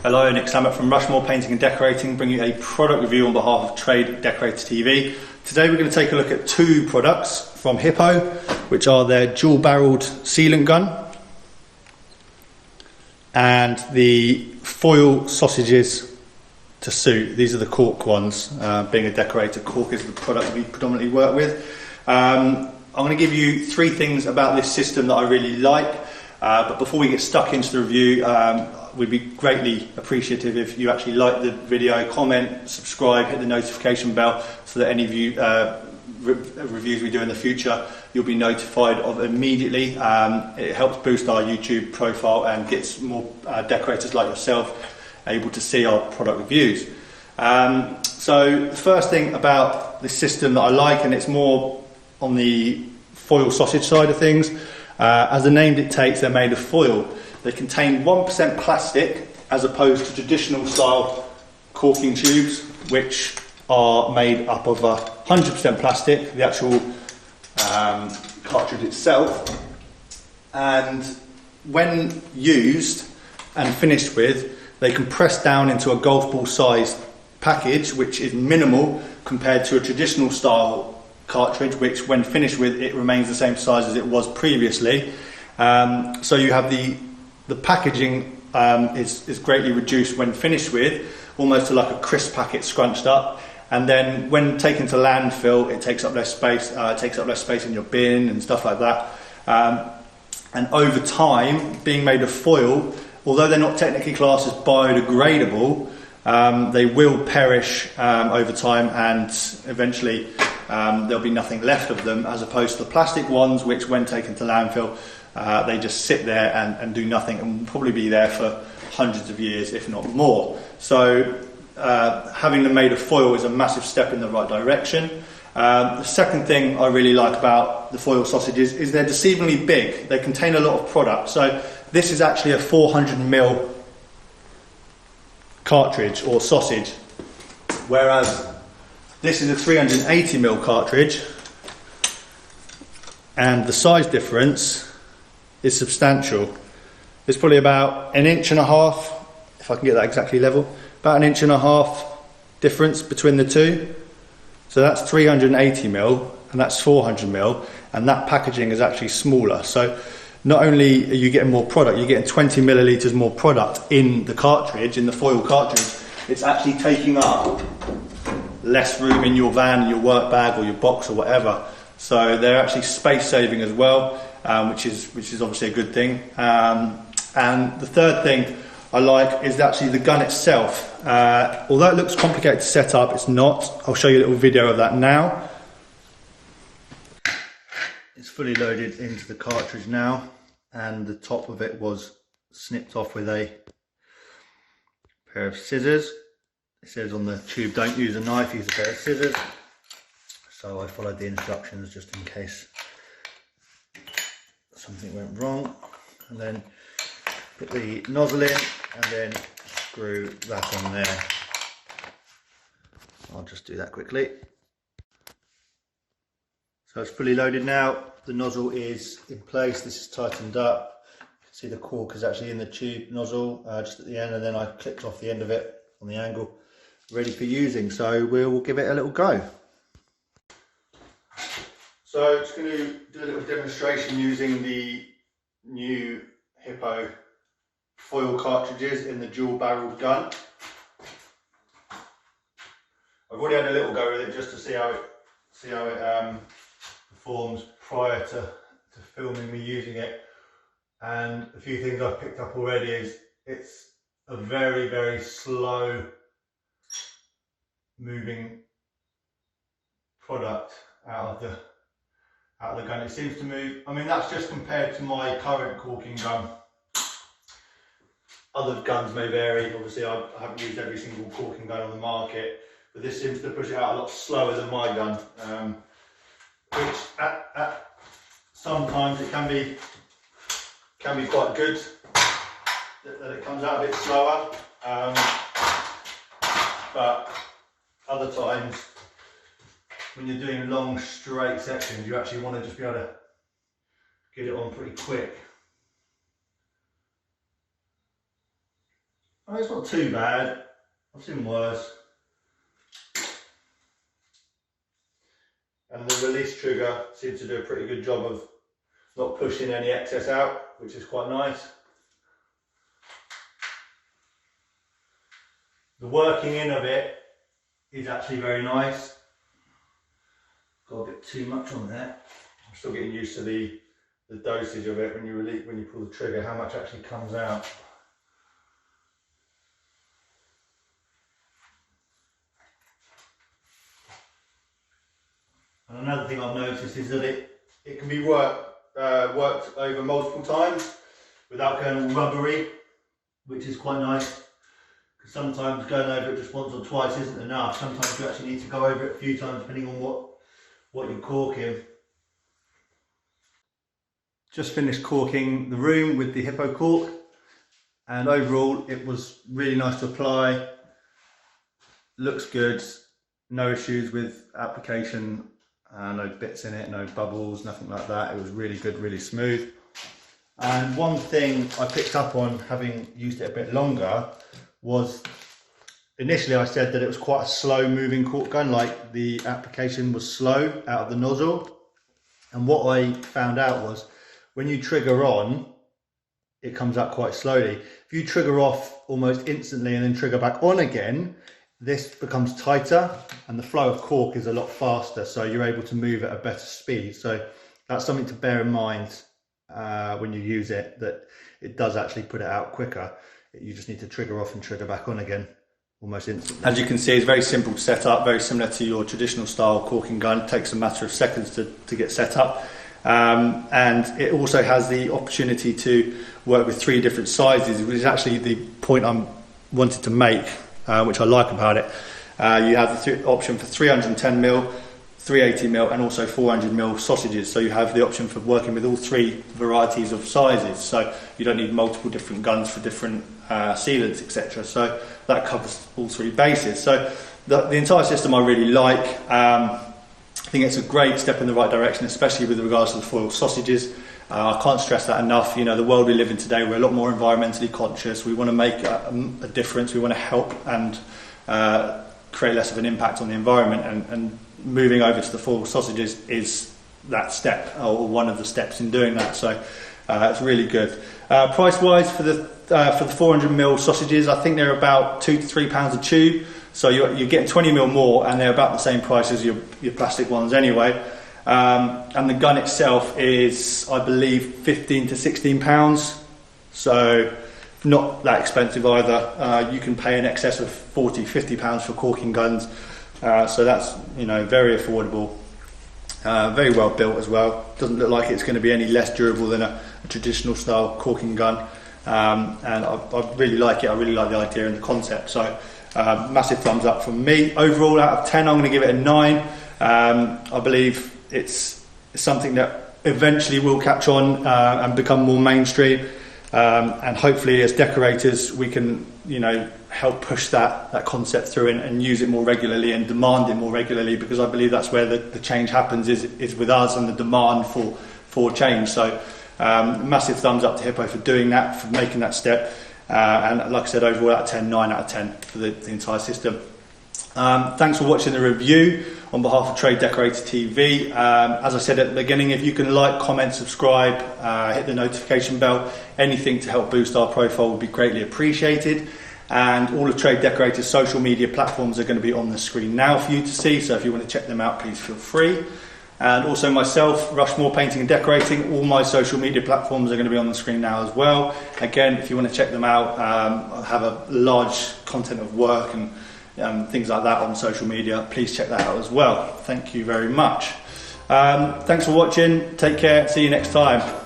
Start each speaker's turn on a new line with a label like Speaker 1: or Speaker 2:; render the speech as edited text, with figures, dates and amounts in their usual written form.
Speaker 1: Hello, Nick Sammut from Rushmoor Painting and Decorating, bringing you a product review on behalf of Trade Decorator TV. Today we're going to take a look at two products from Hippo, which are their dual barreled sealant gun and the foil sausages to suit. These are the cork ones. Being a decorator, cork is the product we predominantly work with. I'm going to give you three things about this system that I really like, but before we get stuck into the review, we'd be greatly appreciative if you actually like the video, comment, subscribe, hit the notification bell so that any reviews we do in the future you'll be notified of immediately. It helps boost our YouTube profile and gets more decorators like yourself able to see our product reviews. So the first thing about this system that I like, and it's more on the foil sausage side of things, as the name dictates, they're made of foil. They contain 1% plastic as opposed to traditional style corking tubes, which are made up of 100% plastic, the actual cartridge itself. And when used and finished with, they compress down into a golf ball sized package, which is minimal compared to a traditional style cartridge, which when finished with, it remains the same size as it was previously. So you have the packaging is greatly reduced when finished with, almost to like a crisp packet scrunched up, and then when taken to landfill it takes up less space. It takes up less space in your bin and stuff like that. And over time, being made of foil, although they're not technically classed as biodegradable, they will perish over time, and eventually there'll be nothing left of them, as opposed to the plastic ones, which when taken to landfill they just sit there and do nothing, and will probably be there for hundreds of years, if not more. So having them made of foil is a massive step in the right direction. The second thing I really like about the foil sausages is they're deceivingly big. They contain a lot of product. So this is actually a 400ml cartridge or sausage, whereas this is a 380ml cartridge, and the size difference is substantial. It's probably about 1.5 inches, if I can get that exactly level, about 1.5 inches difference between the two. So that's 380ml and that's 400ml, and that packaging is actually smaller. So not only are you getting more product, you're getting 20 millilitres more product in the cartridge, in the foil cartridge. It's actually taking up less room in your van, your work bag or your box or whatever. So they're actually space saving as well, which is obviously a good thing. And the third thing I like is actually the gun itself. Although it looks complicated to set up, it's not. I'll show you a little video of that now. It's fully loaded into the cartridge now, and the top of it was snipped off with a pair of scissors. It says on the tube, don't use a knife, use a pair of scissors. So I followed the instructions just in case something went wrong. And then put the nozzle in and then screw that on there. I'll just do that quickly. So it's fully loaded now. The nozzle is in place. This is tightened up. You can see the cork is actually in the tube nozzle just at the end, and then I clipped off the end of it on the angle, ready for using. So we'll give it a little go. So just going to do a little demonstration using the new Hippo foil cartridges in the dual barreled gun. I've already had a little go with it just to see how it performs prior to filming me using it. And a few things I've picked up already is it's a very, very slow moving product out of the gun. It seems to move, I mean, that's just compared to my current corking gun. Other guns may vary. Obviously I haven't used every single corking gun on the market, but this seems to push it out a lot slower than my gun, which at sometimes it can be quite good that it comes out a bit slower, but other times when you're doing long straight sections you actually want to just be able to get it on pretty quick. mean, it's not too bad. I've seen worse. And the release trigger seems to do a pretty good job of not pushing any excess out, which is quite nice. The working in of it is actually very nice. Got a bit too much on there. I'm still getting used to the dosage of it when you pull the trigger, how much actually comes out. And another thing I've noticed is that it can be worked over multiple times without going all rubbery, which is quite nice. Because sometimes going over it just once or twice isn't enough. Sometimes you actually need to go over it a few times depending on what you're corking. Just finished corking the room with the Hippo cork, and overall it was really nice to apply. Looks good, no issues with application, no bits in it, no bubbles, nothing like that. It was really good, really smooth. And one thing I picked up on, having used it a bit longer, was initially I said that it was quite a slow moving cork gun, like the application was slow out of the nozzle. And what I found out was when you trigger on, it comes up quite slowly. If you trigger off almost instantly and then trigger back on again, this becomes tighter and the flow of cork is a lot faster, so you're able to move at a better speed. So that's something to bear in mind when you use it, that it does actually put it out quicker. You just need to trigger off and trigger back on again almost instantly. As you can see, it's very simple to set up, very similar to your traditional style corking gun. It takes a matter of seconds to get set up. And it also has the opportunity to work with 3 different sizes, which is actually the point I wanted to make, which I like about it. You have the option for 310mm, 380mm and also 400mm sausages, so you have the option for working with all 3 varieties of sizes, so you don't need multiple different guns for different sealants, etc. So that covers all 3 bases. So the entire system I really like. I think it's a great step in the right direction, especially with regards to the foil sausages. I can't stress that enough. You know, the world we live in today, we're a lot more environmentally conscious. We want to make a difference. We want to help and create less of an impact on the environment. And moving over to the foil sausages is that step, or one of the steps in doing that. So it's really good. Price-wise, for the 400mm sausages, I think they're about £2 to £3 a tube. So you're getting 20mm more, and they're about the same price as your plastic ones anyway. And the gun itself is, I believe, £15 to £16. So not that expensive either. You can pay in excess of £40, £50 for corking guns. So that's, you know, very affordable. Very well built as well. Doesn't look like it's going to be any less durable than a traditional style corking gun. And I really like it. I really like the idea and the concept. So massive thumbs up from me. Overall, out of 10, I'm going to give it a 9. I believe it's something that eventually will catch on and become more mainstream. And hopefully, as decorators, we can, you know, help push that concept through and use it more regularly and demand it more regularly, because I believe that's where the change happens is with us and the demand for change. So massive thumbs up to Hippo for doing that, for making that step. And like I said, overall out of 10, 9 out of 10 for the entire system. Thanks for watching the review on behalf of Trade Decorator TV. As I said at the beginning, if you can like, comment, subscribe, hit the notification bell, anything to help boost our profile would be greatly appreciated. And all of Trade Decorator's social media platforms are going to be on the screen now for you to see, so if you want to check them out, please feel free. And also myself, Rushmoor Painting and Decorating, all my social media platforms are going to be on the screen now as well. Again, if you want to check them out, I have a large content of work and things like that on social media. Please check that out as well. Thank you very much. Thanks for watching. Take care. See you next time.